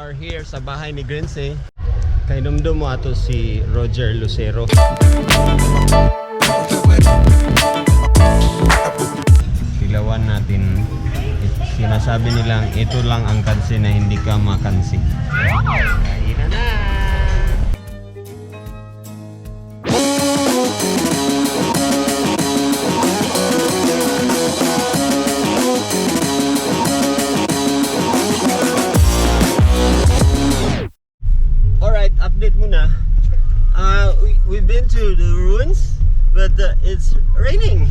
are here sa Balay Negrense. Kay dumdum mo ato si Roger Lucero. Silawan natin. Sinasabi nilang ito lang ang kansi na hindi ka makansi. Kainan na! Alright, update muna. We've been to the ruins, but it's raining,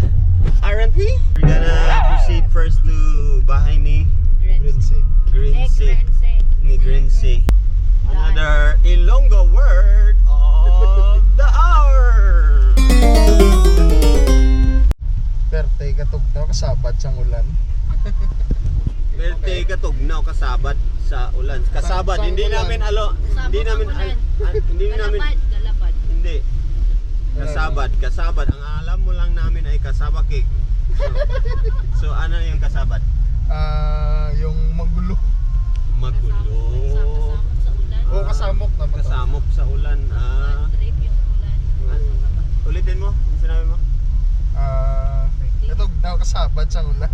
aren't we? We're gonna proceed first to Balay Negrense. Negrense. Another Ilonggo word of the hour. Perte katugnaw kasabad sang ulan. Perte katugnaw kasabad sa ulan. Kasabad, hindi namin hindi. Kasabad. Ang alam mo lang namin ay kasabak eh. So ano yung kasabad? Yung magulo. Magulo. O kasamok naman. Kasamok sa ulan. Ulitin mo, yung sinabi mo? Katugnaw kasabad sang ulan.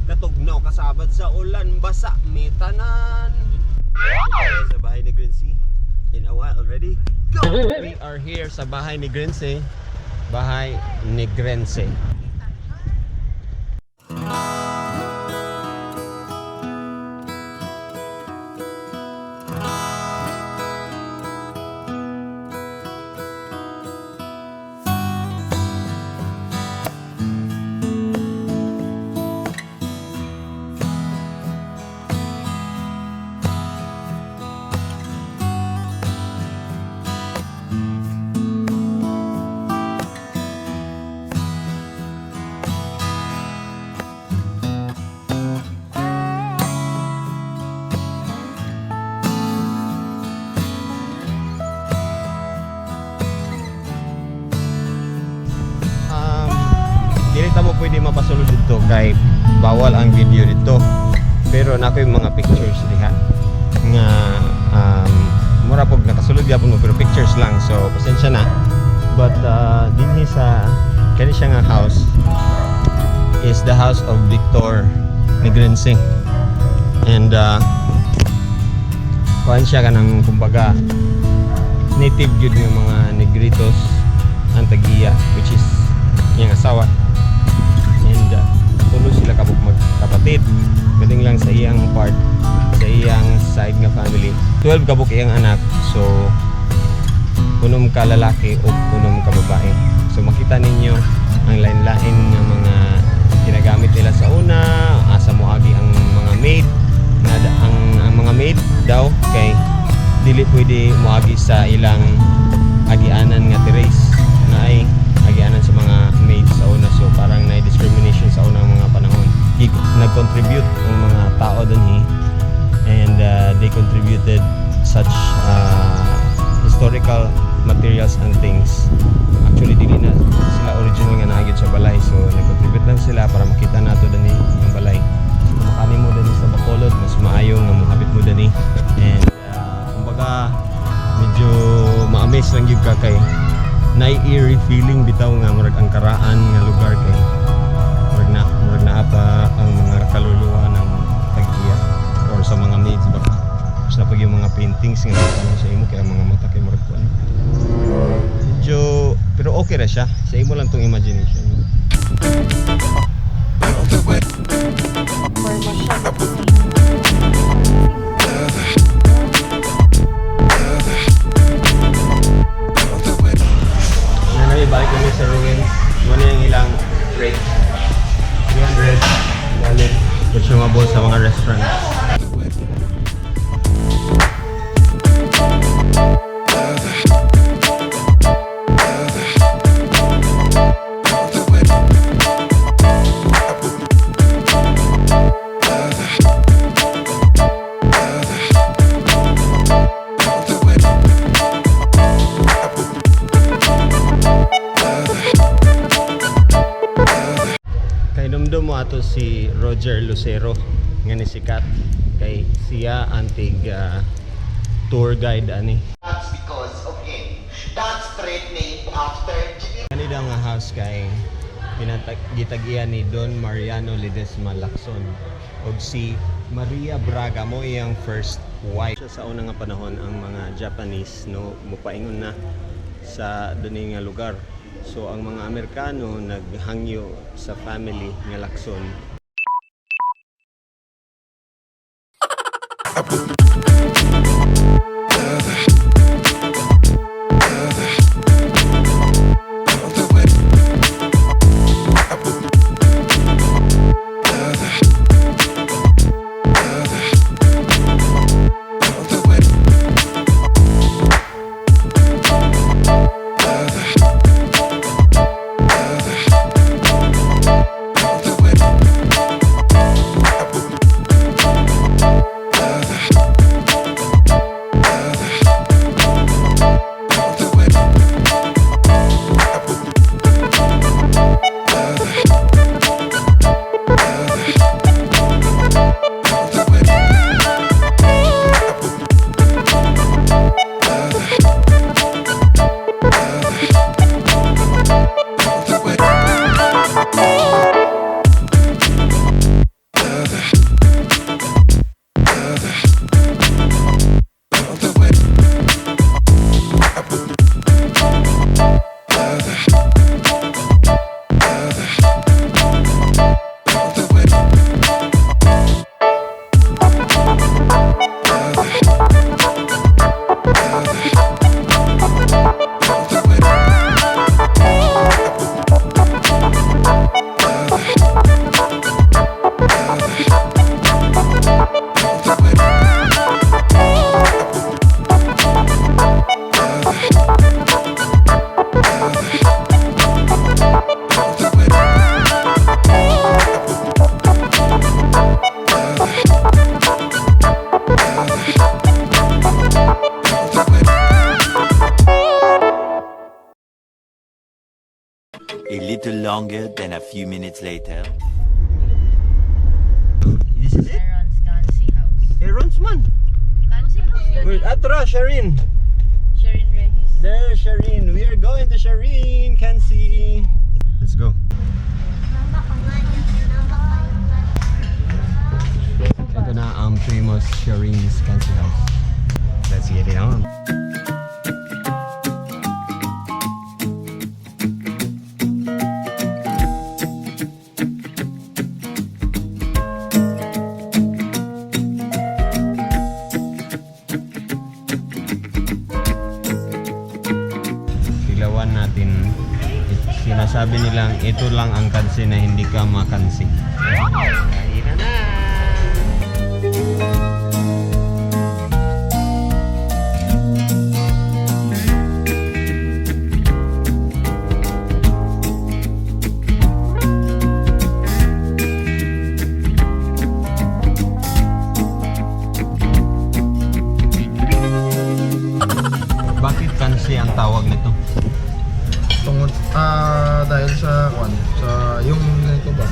Katugnaw kasabad sa ulan, basa metanan. Sa Balay Negrense. In a while, ready? Go! We are here sa Balay Negrense. Balay Negrense. Dili mo pwede mapasulod dito kay bawal ang video dito. Pero nako yung mga pictures diha nga mura pog nakasulod gyapon mo pero pictures lang. So pasensya na. But dinhi sa kani siya nga house is the house of Victor Negrense. And kuan siya kanang kumbaga native gyud ng mga Negritos ang tagiya, which is yung asawa. And tulo sila kabuk magkapatid. Galing lang sa iyang part, sa iyang side nga family. 12 kabuk iyang anak. So unom ka lalaki o unom ka babae. So makita ninyo ang lain-lain nga mga ginagamit nila sa una. Asa moagi ang mga maid na ang mga maid daw kay dili pwede moagi sa ilang agianan nga terrace na ay agianan sa mga maids sa una. So parang na-discrimination sa unang mga panahon. Nag-contribute ang mga tao dun and they contributed such historical materials and things. Actually dili na sila original nga naagid sa balay. So nag-contribute lang sila para makita nato dun ang balay. So makani mo dun sa Bacolod, mas maayo nga mohapit mo dun and kumbaga medyo ma-amaze lang gyud ka kay na-eerie feeling bitaw nga murag ang karaan nga lugar kay murag na pa ang mga kaluluwa ng tagiya or sa mga maids ba sa pag yung mga paintings nga tanong sa imo kaya mga mata kay murag kuan medyo pero okay ra siya sa imo lang tong imagination. Balik kami sa ruins. Muna yung ilang rate 300 wallet which yung mabot sa mga restaurant. Dumdum mo ato si Roger Lucero nga ni sikat kay siya antig tour guide ani. That's because of him. That street named after Jimmy. Kanila nga house kay gitagian ni Don Mariano Ledesma Lacson og si Maria Braga mo iyang first wife. Sa una nga panahon ang mga Japanese no mupaingon na sa duni nga lugar. So ang mga Amerikano naghangyo sa family nga Lacson. A little longer than a few minutes later. This is it? Aaron's Cansi house. Aaron's man. Cansi house? Wait, Atra, Sharyn. Sharyn Regis. There, Sharyn. We are going to Sharyn, Cansi. Let's go. Ito na ang famous Sharyn's Cansi house. Let's get it on. Silawan natin. Sinasabi nilang ito lang ang kansi na hindi ka makansi. Kainan na! Bakit kansi ang tawag nito? Tungod dahil sa yung ganito ba?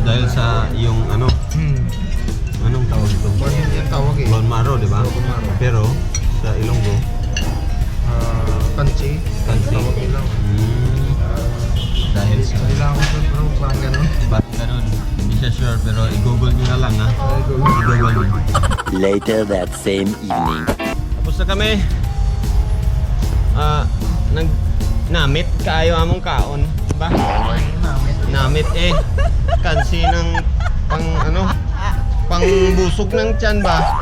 Dahil sa yung ano, anong tawag ito? Bone yung tawag eh. Bone marrow, di ba? Bone marrow. Pero sa Ilonggo, Kansi. kansi. Tawag nila. Dahil sa Hindi lang ako sure pero parang gano'n. bakit ganun? Hindi siya sure pero i-google nyo na lang ha. Google. I-google nyo. Later that same evening. Tapos na kami. Namit kaayo among kaon, ba? Namit eh. Kansi ng pang ano? Pang busog ng tiyan ba?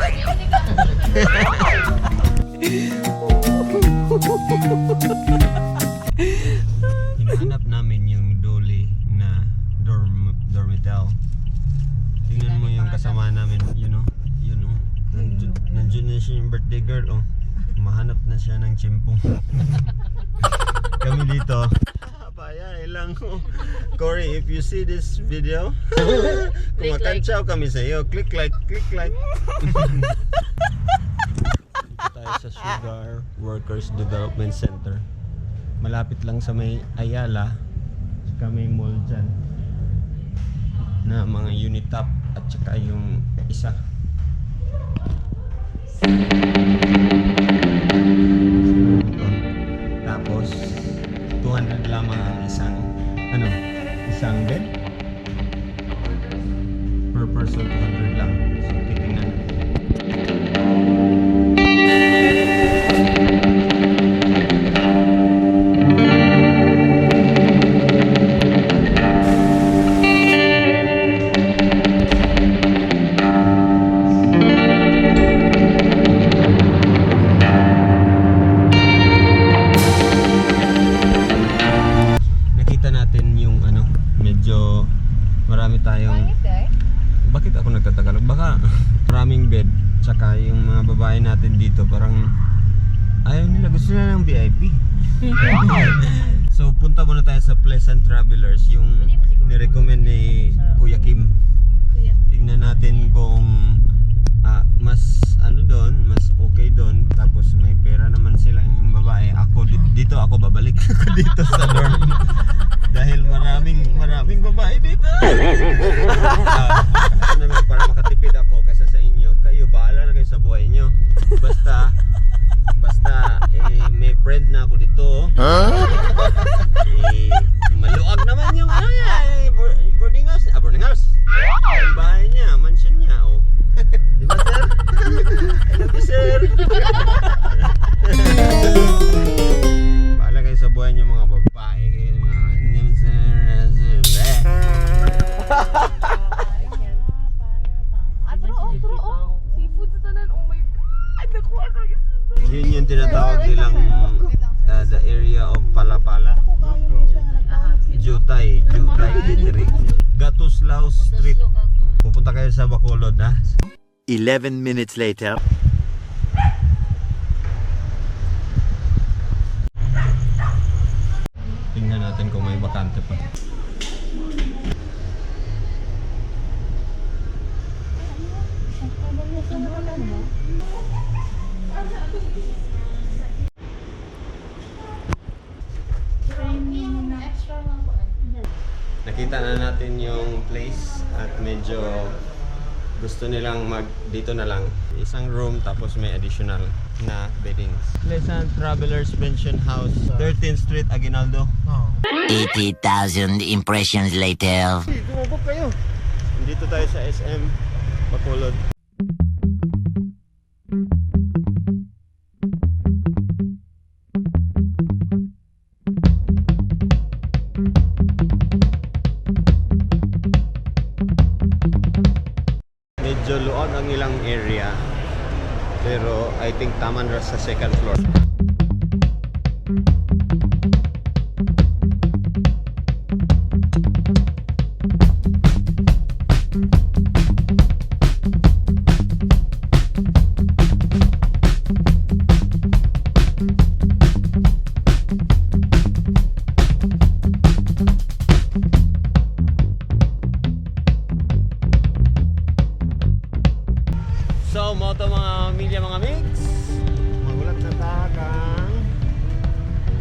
Hinahanap namin yung dolly na dormital. Tingnan mo yung kasama namin, yun oh. Nandiyan na siya yung birthday girl oh. Mahanap na siya ng chimpong. Kami dito. Payay lang oh. Corey, if you see this video, kumakantsaw kami sa iyo. Click like. Dito tayo sa Sugar Workers Development Center. Malapit lang sa may Ayala. Saka may mall dyan na mga Unitop at saka yung isa Tapos 200 lamang ang isang bed. Per person 200 lang. So titingnan natin. Nakita natin yung medyo marami tayong. Bakit ako nagtatagalog? Baka maraming bed. Tsaka yung mga babae natin dito parang ayaw nila, gusto nila ng VIP. So punta muna tayo sa Pleasant Travelers, yung nirecommend ni Kuya Kim. Tingnan natin kung mas doon, mas okay doon. Tapos may pera naman sila yung babae. Ako dito ako babalik ako dito sa dorm. Dahil maraming babae dito. Ano lang, para makatipid ako kaysa sa inyo. Kayo bahala na kayo sa buhay nyo. Basta may friend na ako dito. Maluag naman yung boarding house. Boarding house. Yung bahay niya, mansion niya. Oh. Di ba, sir? I love you, sir. Bahala kayo sa buhay nyo, mga babae. Seafood sa tanan. Oh my God. Nakuha ko yun. Yun yung tinatawag nilang the area of Palapala. jxJTY. Gatuslaw Street. Pupunta kayo sa Bacolod, ha? 11 minutes later. Tingnan natin kung may bakante pa. Nakita na natin yung place at medyo gusto nilang dito na lang. Isang room tapos may additional na beddings. Pleasant Travelers Pension House, 13th Street, Aguinaldo. 80,000 impressions later. Tumubok kayo. Dito tayo sa SM Bacolod. Medyo luwag ang ilang area, pero I think taman ra sa second floor. So, mo to mga milya, mga mix. Magulat na ta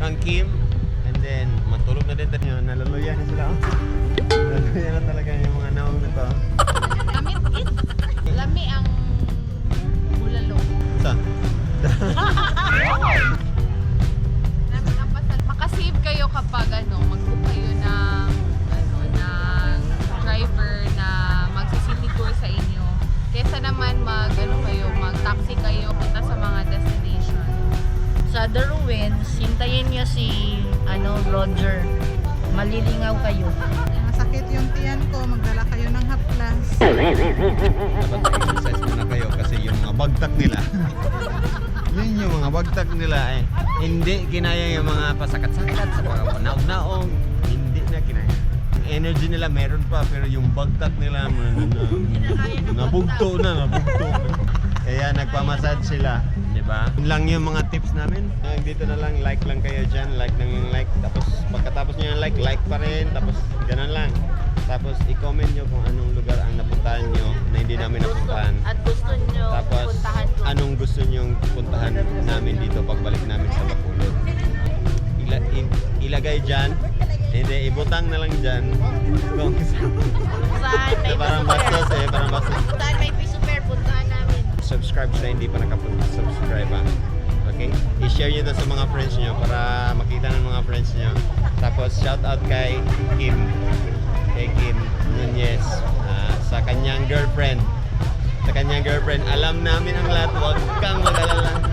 kang Kim. And then, matulog na din tayo. Naluluya na sila. Naluluya na talaga yung mga naong na to. Lami ang bulalo. Sa? Makasave kayo kapag mag-book kayo ng driver na magsi-city tour sa inyo. Kesa naman mag-taxi kayo punta sa mga destination. Sa The Ruins, hintayin nyo si Roger. Malilingaw kayo. Masakit yung tiyan ko, magdala kayo ng haplas. Dapat exercise muna kayo kasi yung mga bagtak nila. Yun yung mga bagtak nila hindi kinaya yung mga pasakat-sakat sa mga naog-naong. Hindi na kinaya. Energy nila meron pa pero yung bagtak nila nabugto na. Kaya nagpamassage sila, di ba? Yun lang yung mga tips namin. Dito na lang, like lang kayo dyan, like lang yung like. Tapos pagkatapos nyo yung like pa rin. Tapos ganun lang. Tapos i-comment nyo kung anong lugar ang napuntahan nyo na hindi namin napuntahan. At gusto nyo Tapos puntahan ko. anong gusto nyong puntahan namin dito pagbalik namin sa Bacolod. Ilagay dyan. Hindi, ibutang na lang dyan. Kung Saan may parang piso bastos pair. parang bastos. Saan may piso pair, puntahan namin. Subscribe subscribe sa hindi pa nakapag-subscribe ha. Okay? I-share nyo to sa mga friends nyo para makita ng mga friends nyo. Tapos shout out kay Kim. Kay Kim Nunez. Sa kanyang girlfriend. Alam namin ang lahat. Huwag kang mag-alala.